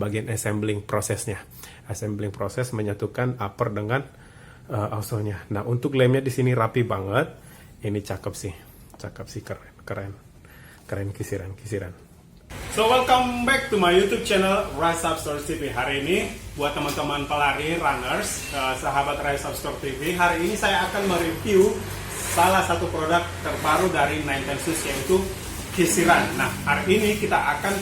bagian assembling prosesnya. Assembling proses menyatukan upper dengan outsole-nya. Nah, untuk lemnya di sini rapi banget. Ini cakep sih, keren kisiran. So welcome back to my YouTube channel Rise Up Store TV. Hari ini buat teman-teman pelari runners, sahabat Rise Up Store TV, hari ini saya akan mereview salah satu produk terbaru dari Nine Ten Shoes, yaitu kisiran. Nah, hari ini kita akan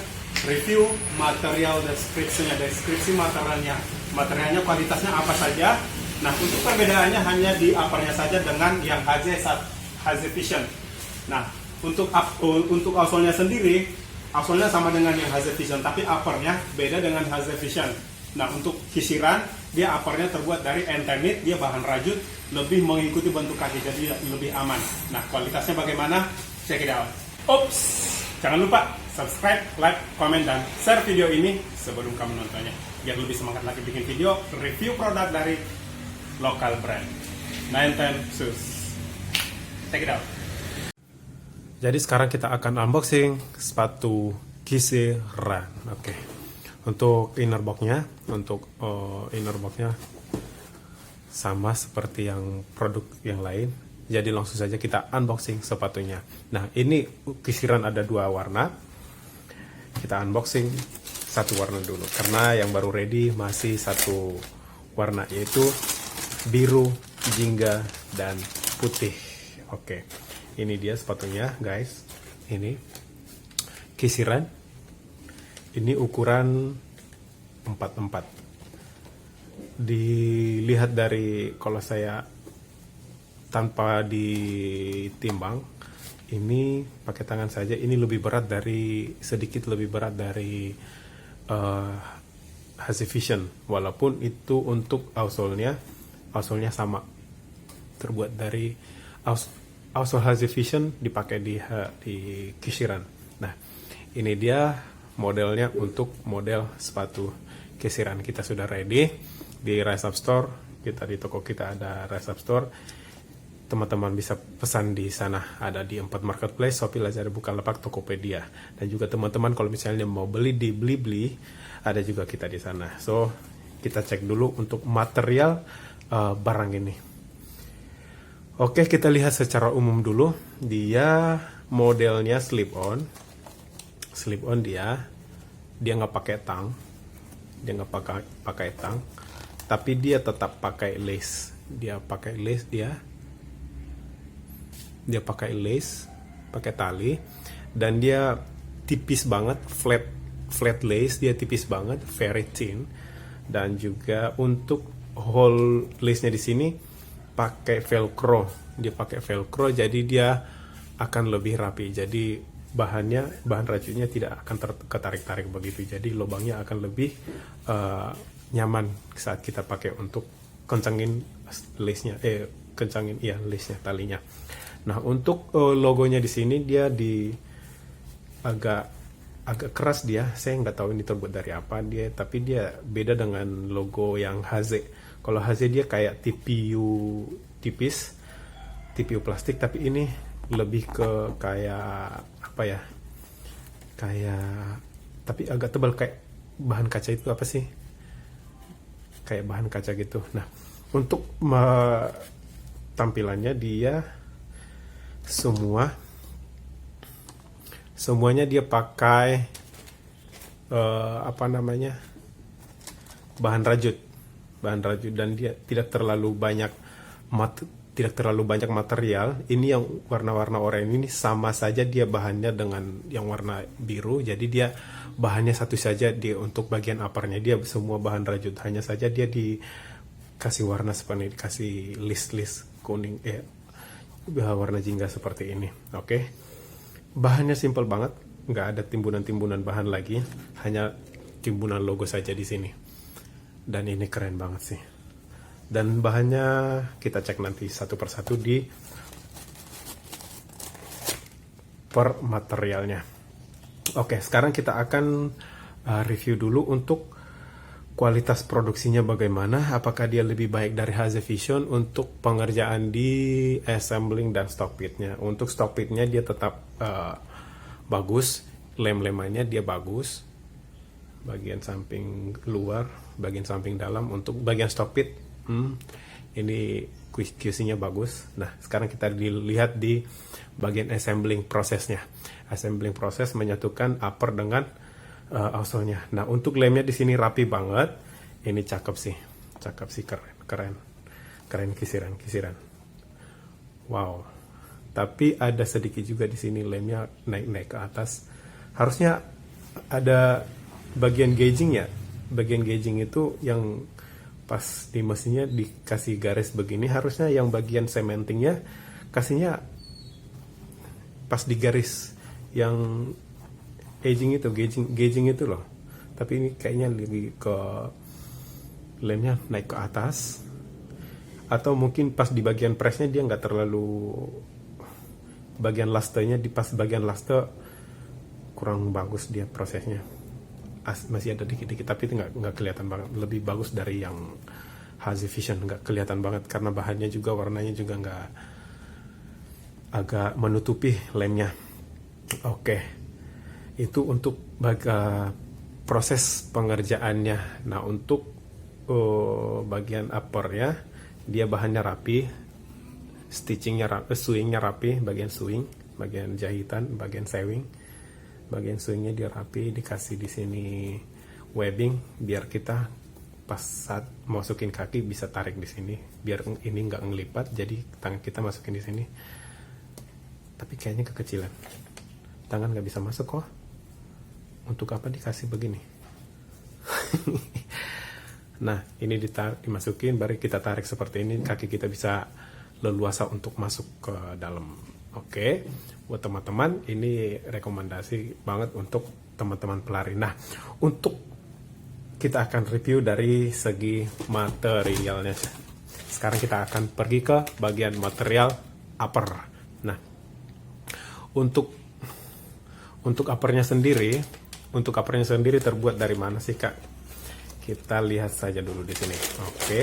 review material deskripsi materialnya kualitasnya apa saja. Nah, untuk perbedaannya hanya di uppernya saja dengan yang HZ Vision. Nah, untuk outsole-nya sendiri, outsole-nya sama dengan yang HZ Vision, tapi uppernya beda dengan HZ Vision. Nah, untuk kisiran, dia uppernya terbuat dari N-Tenit, dia bahan rajut, lebih mengikuti bentuk kaki, jadi lebih aman. Nah, kualitasnya bagaimana? Check it out. Oops, jangan lupa subscribe, like, komen, dan share video ini sebelum kamu nontonnya, biar lebih semangat lagi bikin video review produk dari lokal brand Nine Ten Shoes. Check it out. Jadi sekarang kita akan unboxing sepatu kisiran. Oke. Untuk inner box-nya, sama seperti yang produk yang lain. Jadi langsung saja kita unboxing sepatunya. Nah, ini kisiran ada dua warna. Kita unboxing satu warna dulu, karena yang baru ready masih satu warna, yaitu biru, jingga, dan putih. Oke, ini dia sepatunya, guys. Ini kisiran. Ini ukuran 44. Dilihat dari, kalau saya tanpa ditimbang, ini pakai tangan saja, ini sedikit lebih berat dari HZ Vision. Walaupun itu untuk outsole-nya sama, terbuat dari outsole HZ Vision dipakai di kisiran. Nah, ini dia modelnya untuk model sepatu kisiran. Kita sudah ready di Rise Up Store. Di toko kita ada Rise Up Store. Teman-teman bisa pesan di sana, ada di 4 marketplace, Shopee, Lazada, Bukalapak, Tokopedia. Dan juga teman-teman kalau misalnya mau beli di Blibli, ada juga kita di sana. So, kita cek dulu untuk material barang ini. Oke, kita lihat secara umum dulu. Dia modelnya slip on dia nggak pakai tang, tapi dia tetap pakai lace. Dia pakai tali, dan dia tipis banget, flat lace, dia tipis banget, very thin. Dan juga untuk hole lace-nya di sini pakai velcro, jadi dia akan lebih rapi. Jadi bahan rajutnya tidak akan ketarik-tarik begitu, jadi lubangnya akan lebih nyaman saat kita pakai untuk kencangin lace-nya, lace-nya, talinya. Nah, untuk logonya di sini dia agak keras dia. Saya nggak tahu ini terbuat dari apa tapi dia beda dengan logo yang HZ. Kalau HZ dia kayak TPU tipis, TPU plastik, tapi ini lebih ke kayak apa ya? Tapi agak tebal, kayak bahan kaca itu apa sih? Kayak bahan kaca gitu. Nah, untuk tampilannya dia semuanya dia pakai bahan rajut, dan dia tidak terlalu banyak material. Ini yang warna-warna oranye ini sama saja dia bahannya dengan yang warna biru, jadi dia bahannya satu saja. Dia untuk bagian uppernya dia semua bahan rajut, hanya saja dia dikasih warna seperti ini, dikasih list kuning, warna jingga seperti ini. Oke. Bahannya simple banget, nggak ada timbunan-timbunan bahan lagi, hanya timbunan logo saja di sini. Dan ini keren banget sih. Dan bahannya kita cek nanti satu persatu per materialnya. Oke, sekarang kita akan review dulu untuk kualitas produksinya bagaimana, apakah dia lebih baik dari HZ Vision untuk pengerjaan di assembling dan stock pitnya. Untuk stock pitnya dia tetap bagus, lem-lemannya dia bagus, bagian samping luar, bagian samping dalam. Untuk bagian stockpit, ini QC-nya bagus. Nah, sekarang kita dilihat di bagian assembling prosesnya. Assembling proses menyatukan upper dengan outsole-nya. Nah, untuk lemnya di sini rapi banget. Ini cakep sih, keren kisiran. Wow. Tapi ada sedikit juga di sini lemnya naik ke atas. Harusnya ada bagian gauging ya. Bagian gauging itu yang pas di mesinnya dikasih garis begini, harusnya yang bagian cementingnya kasihnya pas di garis yang gauging itu loh. Tapi ini kayaknya lebih ke lemnya naik ke atas, atau mungkin pas di bagian pressnya dia nggak terlalu, bagian lastenya di pas bagian laste kurang bagus dia prosesnya. Masih ada dikit-dikit, tapi itu nggak kelihatan banget. Lebih bagus dari yang Hazy Vision, nggak kelihatan banget karena bahannya juga, warnanya juga nggak, agak menutupi lemnya. Oke, itu untuk proses pengerjaannya. Nah, untuk bagian upper ya, dia bahannya rapi, stitchingnya rapi, sewingnya rapi, bagian sewing, bagian jahitan, bagian sewing. Bagian swingnya dia rapi, dikasih di sini webbing biar kita pas saat masukin kaki bisa tarik di sini, biar ini nggak ngelipat, jadi tangan kita masukin di sini. Tapi kayaknya kekecilan, tangan nggak bisa masuk kok. Untuk apa dikasih begini? Nah, ini dimasukin, baru kita tarik seperti ini, kaki kita bisa leluasa untuk masuk ke dalam. Oke, buat teman-teman ini rekomendasi banget untuk teman-teman pelari. Nah, untuk kita akan review dari segi materialnya. Sekarang kita akan pergi ke bagian material upper. Nah, untuk uppernya sendiri, terbuat dari mana sih, Kak? Kita lihat saja dulu di sini. Oke.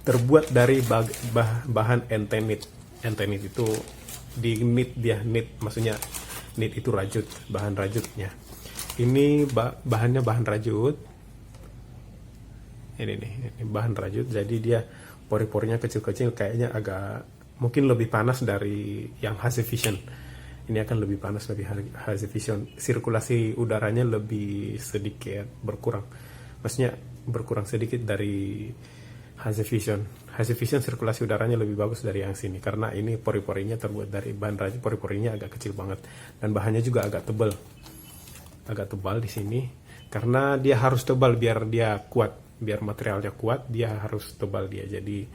Terbuat dari bahan entenit. Entenit itu di knit, maksudnya knit itu rajut, bahan rajutnya. Ini bahannya bahan rajut. Ini bahan rajut, jadi dia pori-porinya kecil-kecil, kayaknya agak mungkin lebih panas dari yang Hazy Vision. Ini akan lebih panas dari Hazy Vision. Sirkulasi udaranya lebih sedikit berkurang. Maksudnya berkurang sedikit dari Hazy Vision. Hazy Vision sirkulasi udaranya lebih bagus dari yang sini karena ini pori-porinya terbuat dari bahan rajut, pori-porinya agak kecil banget dan bahannya juga agak tebal di sini karena dia harus tebal biar dia kuat, biar materialnya kuat dia harus tebal dia. Jadi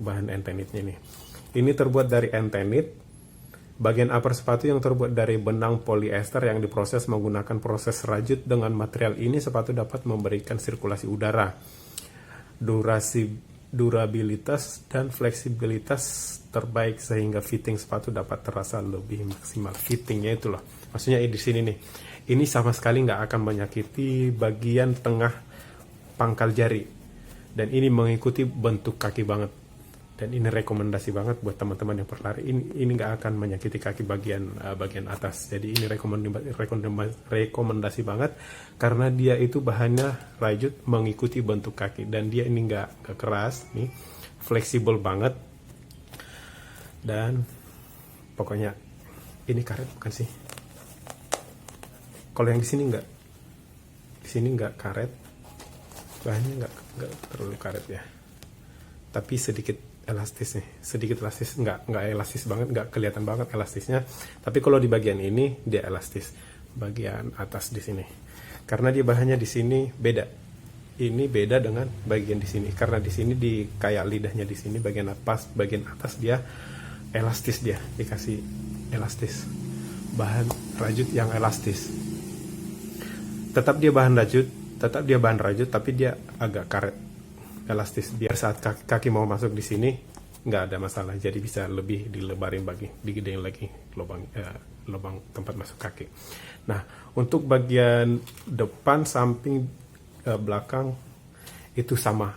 bahan entenitnya nih. Ini terbuat dari entenit. Bagian upper sepatu yang terbuat dari benang polyester yang diproses menggunakan proses rajut. Dengan material ini sepatu dapat memberikan sirkulasi udara, durabilitas dan fleksibilitas terbaik sehingga fitting sepatu dapat terasa lebih maksimal. Fittingnya itu loh, maksudnya di sini nih, ini sama sekali nggak akan menyakiti bagian tengah pangkal jari dan ini mengikuti bentuk kaki banget. Dan ini rekomendasi banget buat teman-teman yang berlari. Ini nggak akan menyakiti kaki bagian atas. Jadi ini rekomendasi banget karena dia itu bahannya rajut mengikuti bentuk kaki dan dia ini nggak keras, nih fleksibel banget. Dan pokoknya ini karet bukan sih? Kalau yang di sini nggak karet, bahannya nggak terlalu karet ya. Tapi sedikit elastis, nggak elastis banget, nggak kelihatan banget elastisnya. Tapi kalau di bagian ini dia elastis, bagian atas di sini, karena dia bahannya di sini beda. Ini beda dengan bagian di sini, karena di sini di kayak lidahnya di sini bagian atas dia elastis, dia dikasih elastis, bahan rajut yang elastis. Tetap dia bahan rajut, tapi dia agak karet, elastis biar saat kaki mau masuk di sini nggak ada masalah, jadi bisa lebih dilebarin digedein lagi lubang tempat masuk kaki. Nah, untuk bagian depan, samping, belakang itu sama,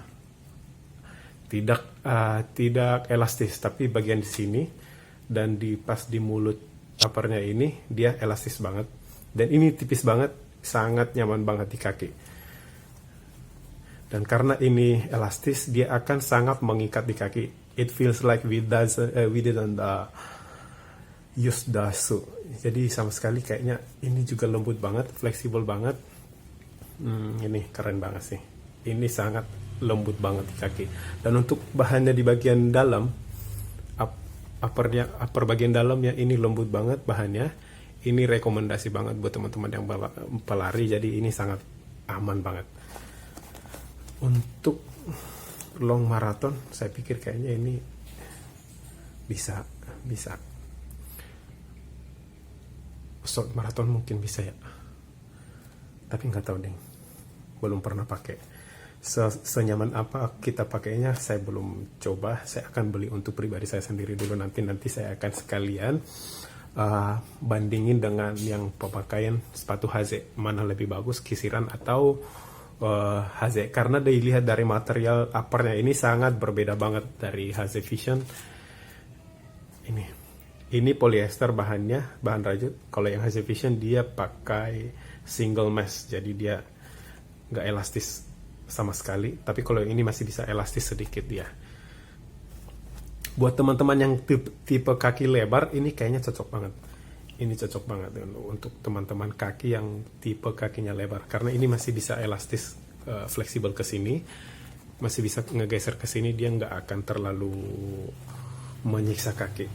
tidak elastis, tapi bagian di sini dan pas di mulut uppernya ini dia elastis banget. Dan ini tipis banget, sangat nyaman banget di kaki. Dan karena ini elastis, dia akan sangat mengikat di kaki. It feels like we didn't use the shoe. Jadi sama sekali kayaknya ini juga lembut banget, fleksibel banget. Ini keren banget sih. Ini sangat lembut banget di kaki. Dan untuk bahannya di bagian dalam, upper bagian dalamnya ini lembut banget bahannya. Ini rekomendasi banget buat teman-teman yang pelari. Jadi ini sangat aman banget. Untuk long marathon, saya pikir kayaknya ini bisa. Short marathon mungkin bisa ya. Tapi nggak tahu deh. Belum pernah pakai. Senyaman apa kita pakainya saya belum coba. Saya akan beli untuk pribadi saya sendiri dulu, nanti saya akan sekalian bandingin dengan yang pemakaian sepatu Haze, mana lebih bagus, kisiran atau Haze. Karena dilihat dari material uppernya ini sangat berbeda banget dari Haze Vision. Ini polyester bahannya, bahan rajut. Kalau yang Haze Vision dia pakai single mesh, jadi dia nggak elastis sama sekali. Tapi kalau yang ini masih bisa elastis sedikit dia. Buat teman-teman yang tipe kaki lebar, ini kayaknya cocok banget. Ini cocok banget untuk teman-teman kaki yang tipe kakinya lebar, karena ini masih bisa elastis, fleksibel ke sini, masih bisa ngegeser ke sini. Dia nggak akan terlalu menyiksa kaki,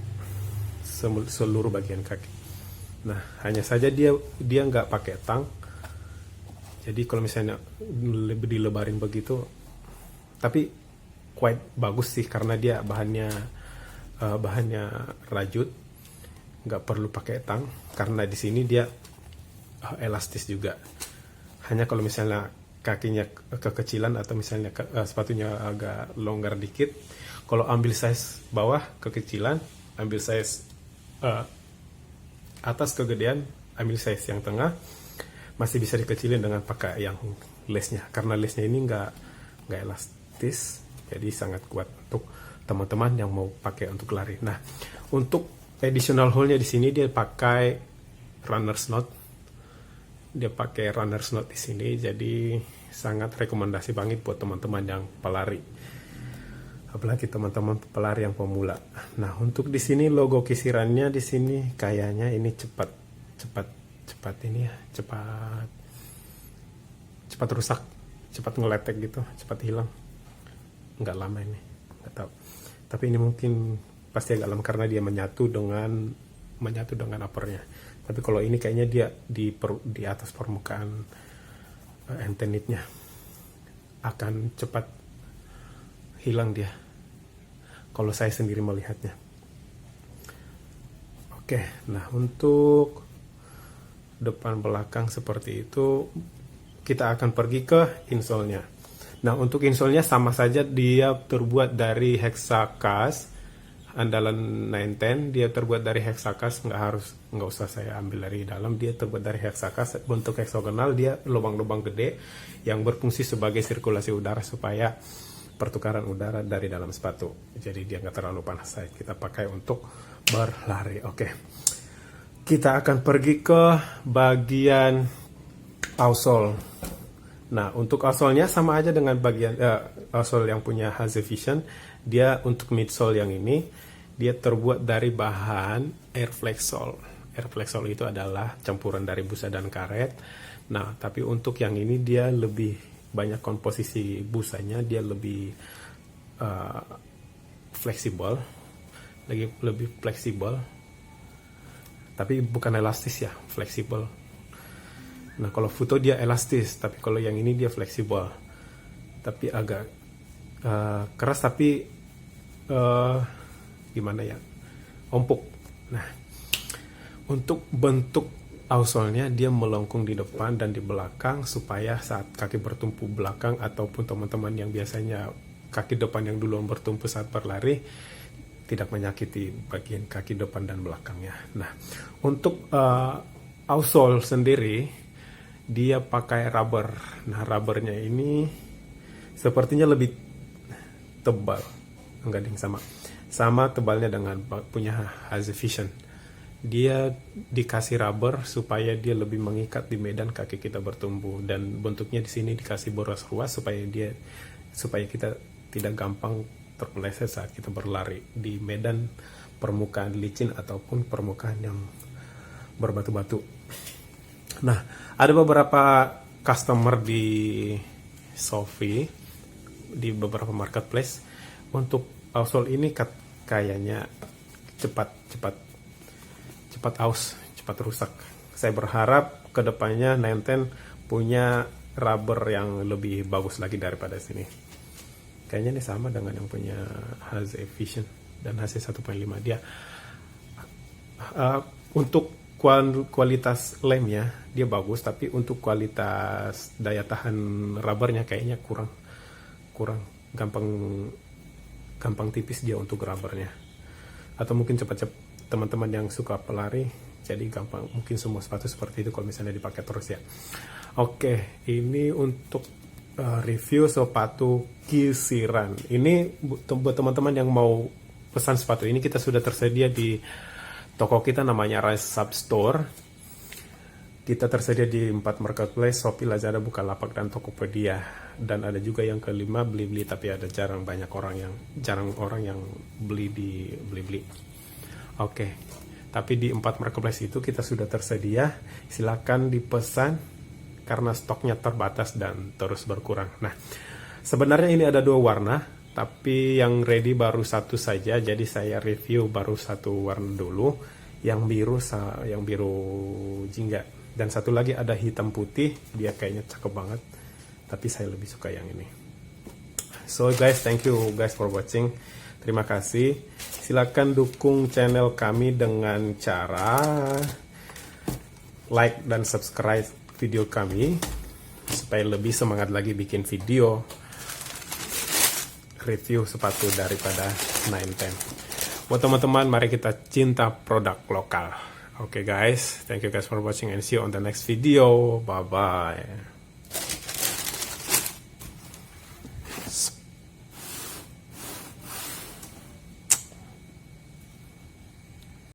seluruh bagian kaki. Nah, hanya saja dia nggak pakai tang. Jadi kalau misalnya lebih dilebarin begitu, tapi quite bagus sih karena dia bahannya rajut, nggak perlu pakai tang karena di sini dia elastis juga. Hanya kalau misalnya kakinya kekecilan atau misalnya sepatunya agak longgar dikit, kalau ambil size bawah kekecilan, ambil size atas kegedean, ambil size yang tengah, masih bisa dikecilin dengan pakai yang lesnya, karena lesnya ini nggak elastis, jadi sangat kuat untuk teman-teman yang mau pakai untuk lari. Nah, untuk additional hole-nya di sini dia pakai runner's knot, di sini, jadi sangat rekomendasi banget buat teman-teman yang pelari, apalagi teman-teman pelari yang pemula. Nah, untuk di sini logo kisirannya di sini kayaknya ini cepat rusak, cepat ngeletek gitu, cepat hilang. Nggak lama ini, nggak tahu. Tapi ini mungkin pasti agak lama karena dia menyatu dengan uppernya. Tapi kalau ini kayaknya dia di atas permukaan antenitnya akan cepat hilang dia, kalau saya sendiri melihatnya. Oke, nah untuk depan belakang seperti itu, kita akan pergi ke insole-nya. Nah, untuk insole-nya sama saja, dia terbuat dari Hexacast andalan 910. Dia terbuat dari Hexacast, nggak usah saya ambil dari dalam. Dia terbuat dari Hexacast, bentuk heksagonal, dia lubang-lubang gede yang berfungsi sebagai sirkulasi udara supaya pertukaran udara dari dalam sepatu. Jadi dia nggak terlalu panas. Kita pakai untuk berlari. Oke, kita akan pergi ke bagian outsole. Nah, untuk outsole-nya sama aja dengan bagian outsole yang punya Haze Vision. Dia untuk midsole yang ini, dia terbuat dari bahan Airflex-Sole. Airflex-Sole itu adalah campuran dari busa dan karet. Nah, tapi untuk yang ini dia lebih banyak komposisi busanya, dia lebih fleksibel, lebih fleksibel. Tapi bukan elastis ya, fleksibel. Nah, kalau Futo dia elastis, tapi kalau yang ini dia fleksibel. Tapi agak keras, tapi gimana ya, empuk. Nah, untuk bentuk outsole-nya dia melengkung di depan dan di belakang supaya saat kaki bertumpu belakang ataupun teman-teman yang biasanya kaki depan yang duluan bertumpu saat berlari tidak menyakiti bagian kaki depan dan belakangnya. Nah, untuk outsole sendiri dia pakai rubber. Nah, rubbernya ini sepertinya lebih tebal, enggak ding, sama tebalnya dengan punya Haze Vision. dia dikasih rubber supaya dia lebih mengikat di medan kaki kita bertumbuh, dan bentuknya di sini dikasih boros ruas supaya kita tidak gampang terpeleset saat kita berlari di medan permukaan licin ataupun permukaan yang berbatu-batu. Nah, ada beberapa customer di Shopee, di beberapa marketplace, untuk outsole ini kayaknya cepat aus, cepat rusak. Saya berharap kedepannya Nenten punya rubber yang lebih bagus lagi daripada sini. Kayaknya ini sama dengan yang punya HZ Vision dan HZ 1.5. Dia untuk kualitas lemnya dia bagus, tapi untuk kualitas daya tahan rubbernya kayaknya kurang gampang tipis dia untuk rubbernya. Atau mungkin cepat teman-teman yang suka pelari, jadi gampang, mungkin semua sepatu seperti itu kalau misalnya dipakai terus ya. Oke, ini untuk review sepatu kisiran. Ini buat teman-teman yang mau pesan sepatu ini, kita sudah tersedia di toko kita, namanya Rise Up Store. Kita tersedia di 4 marketplace, Shopee, Lazada, Bukalapak, dan Tokopedia. Dan ada juga yang kelima, Blibli, tapi ada jarang orang yang beli di Blibli. Oke, tapi di 4 marketplace itu kita sudah tersedia. Silakan dipesan karena stoknya terbatas dan terus berkurang. Nah, sebenarnya ini ada 2 warna, tapi yang ready baru 1 saja. Jadi saya review baru 1 warna dulu, yang biru jingga. Dan 1 lagi ada hitam putih, dia kayaknya cakep banget, tapi saya lebih suka yang ini. So guys, thank you guys for watching. Terima kasih. Silakan dukung channel kami dengan cara like dan subscribe video kami supaya lebih semangat lagi bikin video review sepatu daripada Nenten. Buat teman-teman, mari kita cinta produk lokal. Oke guys, thank you guys for watching and see you on the next video. Bye bye.